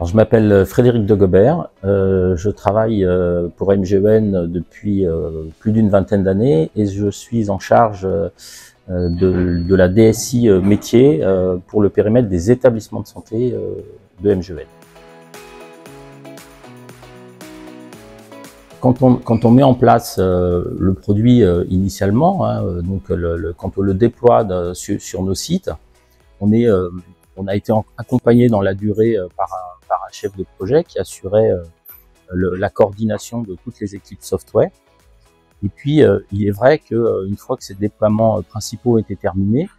Alors, je m'appelle Frédéric Degobert, je travaille pour MGEN depuis plus d'une vingtaine d'années et je suis en charge de la DSI métier pour le périmètre des établissements de santé de MGEN. Quand on met en place le produit initialement, donc quand on le déploie sur nos sites, on a été accompagné dans la durée par un chef de projet qui assurait la coordination de toutes les équipes software. Et puis, il est vrai qu'une fois que ces déploiements principaux étaient terminés,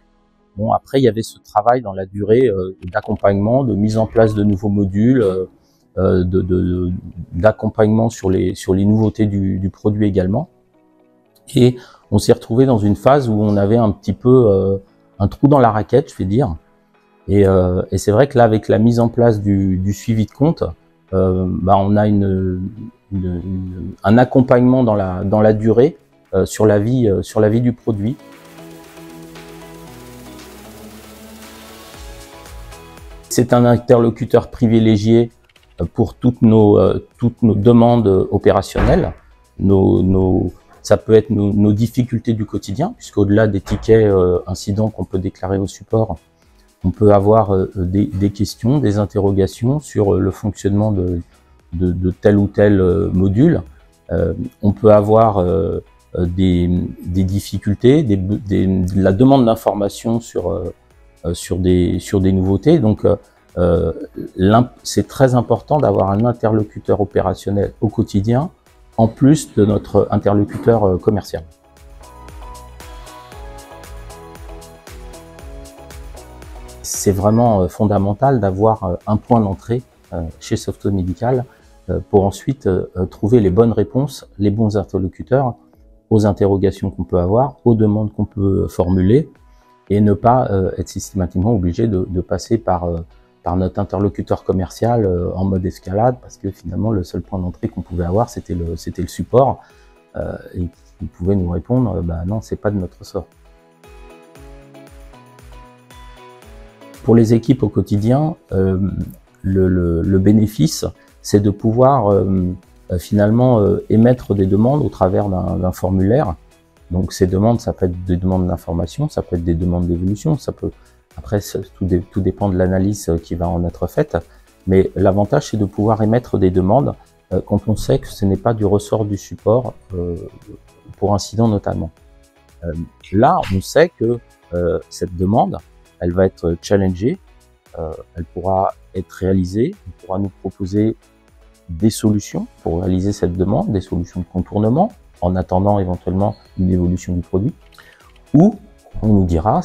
bon, après, il y avait ce travail dans la durée d'accompagnement, de mise en place de nouveaux modules, d'accompagnement sur les nouveautés du produit également. Et on s'est retrouvé dans une phase où on avait un petit peu un trou dans la raquette, je vais dire. Et c'est vrai que là, avec la mise en place du suivi de compte, on a un accompagnement dans la durée sur la vie du produit. C'est un interlocuteur privilégié pour toutes nos demandes opérationnelles. Ça peut être nos difficultés du quotidien, puisqu'au-delà des tickets incidents qu'on peut déclarer au support, on peut avoir des questions, des interrogations sur le fonctionnement de tel ou tel module. On peut avoir des difficultés, de la demande d'informations sur des nouveautés. Donc, c'est très important d'avoir un interlocuteur opérationnel au quotidien, en plus de notre interlocuteur commercial. C'est vraiment fondamental d'avoir un point d'entrée chez Softcode Médical pour ensuite trouver les bonnes réponses, les bons interlocuteurs aux interrogations qu'on peut avoir, aux demandes qu'on peut formuler et ne pas être systématiquement obligé de passer par notre interlocuteur commercial en mode escalade, parce que finalement le seul point d'entrée qu'on pouvait avoir c'était le support et qui pouvait nous répondre non, c'est pas de notre sort. Pour les équipes au quotidien, le bénéfice, c'est de pouvoir finalement émettre des demandes au travers d'un formulaire. Donc ces demandes, ça peut être des demandes d'information, ça peut être des demandes d'évolution, après tout dépend de l'analyse qui va en être faite. Mais l'avantage, c'est de pouvoir émettre des demandes quand on sait que ce n'est pas du ressort du support, pour incident notamment. Là, on sait que cette demande, elle va être challengée, elle pourra être réalisée, on pourra nous proposer des solutions pour réaliser cette demande, des solutions de contournement, en attendant éventuellement une évolution du produit, ou on nous dira,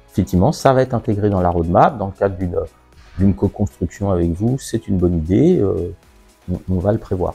effectivement, ça va être intégré dans la roadmap, dans le cadre d'une co-construction avec vous, c'est une bonne idée, on va le prévoir.